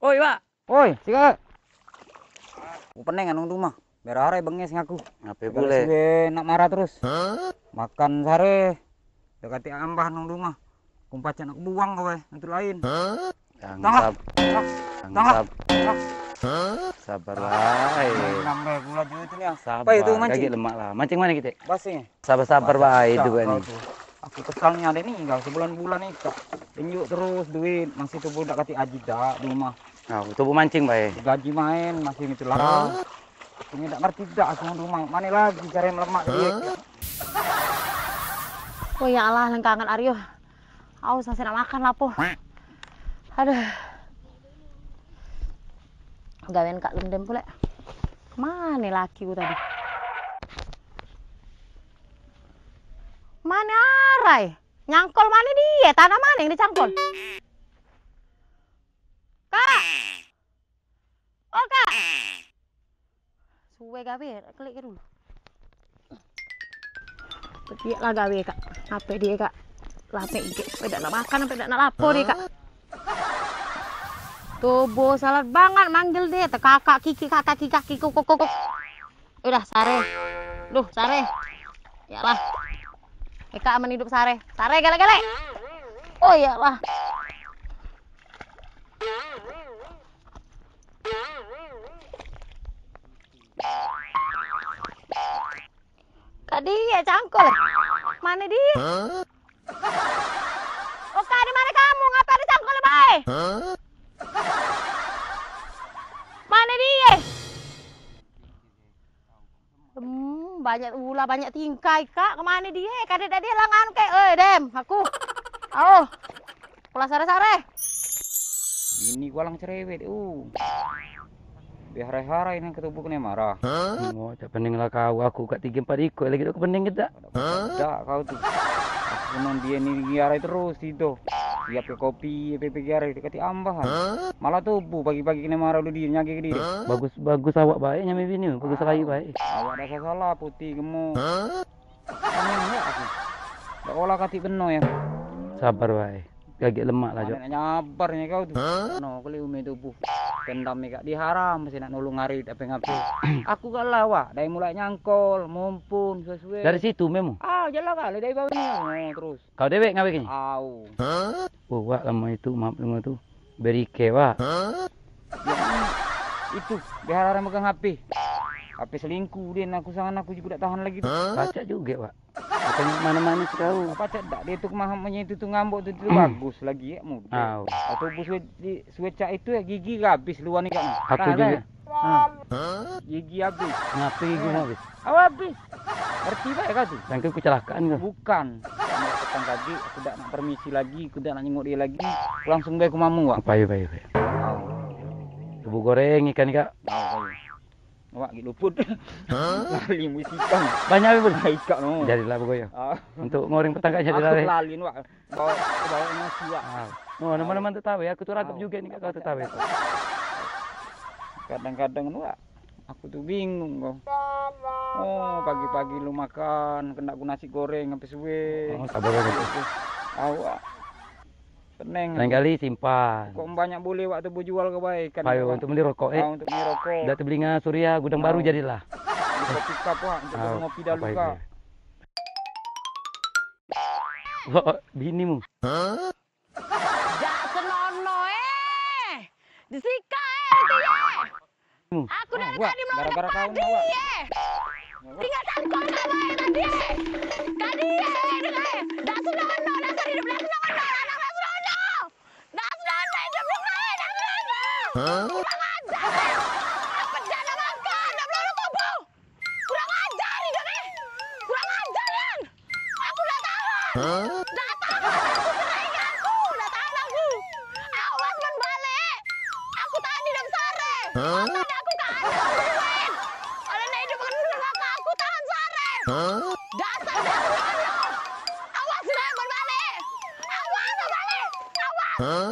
Oi, Pak. Woi, sika. Aku pening anu rumah. Berare benges ngaku. Ngapain boleh? Nak marah terus. Makan sare. Dekati ambah nang rumah. Kumpacan aku buang kowe, nanti lain. Yang sabar wae. Nambah gula juga itu ya. Sabar. Apa itu mancing? Kaki lemak lah. Mancing mana kita? Basnya. Sabar-sabar wae itu kan. Aku kesalnya ada nih, enggak sebulan-bulan nih, Kak. Tunjuk terus duit, masih tuh budak kati aji dak di rumah. Nah, tubuh mancing bae. Gaji main masih itu lah. Aku enggak ngerti dak aku di rumah. Mana lagi cara melemak dia. Oh ya Allah, lengkangan Aryo. Aus masih nak makan lapo. Aduh. Gawean Kak Lendem pula. Mana laki ku tadi? Mana arai? Nyangkol mana dia? Tanah mana yang dicangkol? Kak! Oh Kak! Suwe gawe, klik dulu. Dia lah gawe Kak. Apa dia Kak? Lape iki, tidak nak makan, tidak nak lapor dia Kak. Tubuh salat banget manggil dia, kakak kiki kok. Udah sare. Duh, sare. Yalah. Eka aman hidup sare. Sare gale-gale. Oh iyalah. Kak dia cangkol. Mana dia? Oh Kak, di mana kamu? Ngapa dicangkol bae? Mana dia? Banyak ulah, banyak tingkai Kak. Kemana dia? Kadang dia langan kayak, Dem, aku. Oh, pulang sare-sare. Ini walang cerewet, Biar ini ketubuknya marah. Oh, tak pening lah kau. Aku kat 3-4 ikut lagi tak pening kita. Tidak kau tuh. Aku non dia ni giarai terus itu. Siap ke kopi, giarai dekati ambahan. Malah tubuh pagi-pagi kena marah udah dia nyaki ke dia. Bagus awak baik nyampe bini. Bagus sekali baik. Awak dah salah putih gemuk. Ini enggak aku. Tak olah kati penuh ya. Sabar baik. Gagik lemak lah Jok. Nak nyabarnya kau tuh. No, kali umi tubuh. Kendam Kak diharam mesti nak nolong ngarit apa ngapi. Aku gak lawak, dari mulai nyangkol, mumpun sesuai. Dari situ memang. Jalan kali dari bawah ini terus. Kau dewek ngawe kini? Au. Oh, wak lama itu maaf lama tu. Berike wak. Ya, itu diharam megang HP. HP selingkuh dia, aku sangan aku juga tak tahan lagi tuh. Pacak juga wak. Bukannya mana-mana sih kau. Apa cak dak dia tuh kemahamannya itu tuh ngambok tuh bagus lagi ya muda. Au. Atau bus swecak itu ya gigi habis luar nih Kak. Aku juga. Gigi habis. Ngapa gigi habis? Habis. Ngerti pak ya kau tuh? Sangka kecelakaan kau. Bukan. Mau petang kaki, aku tak nak permisi lagi, aku tak nak nyengok dia lagi. Langsung baik ke mamu wak. Baik. Tubuh goreng ikan Kak. Wak gitu luput. Lali musikan. Banyak apa pun? Ikat no. Jadilah pokoknya. Untuk ngoreng petang Kak jadilah. Aku lalin wak. Bawa emosi wak. Oh, nama-nama tak tahu ya. Aku tuh ragap juga nih Kak kau tak tahu itu. Kadang-kadang wak. Aku tuh bingung kok. Oh, pagi-pagi lu makan, kena aku nasi goreng sampai suwe. Oh, sabar gitu. Awak. Peneng. Lain kali simpan. Kok banyak boleh waktu bu jual kebaikan. Ayo untuk beli rokok Untuk beli rokok. Udah terbeli Surya gudang baru jadilah. Di kopi cup wak, untuk ngopi dahulu Kak. Wah, binimu. Jak senono disika itu ya. Aku dari tadi mau gara-gara kau dia. Tinggal cangkol sama tadi. Tadi dengar. Dak senono, dasar hidup dak senono, anak dak senono. Dak senono hidup dengar, dak senono. Kurang ajar. Apa jana makan, dak perlu tubuh. Kurang ajar hidup ni. Kurang ajar kan. Aku dah tahan. Dah tahan aku cerai aku. Dah tahan aku. Awas man balik. Aku tahan hidup sare. Otak aku ke anak duit. Oleh nak hidup dengan neraka aku tahan sare. Dasar dah senono. Awas man balik. Awas man balik. Awas.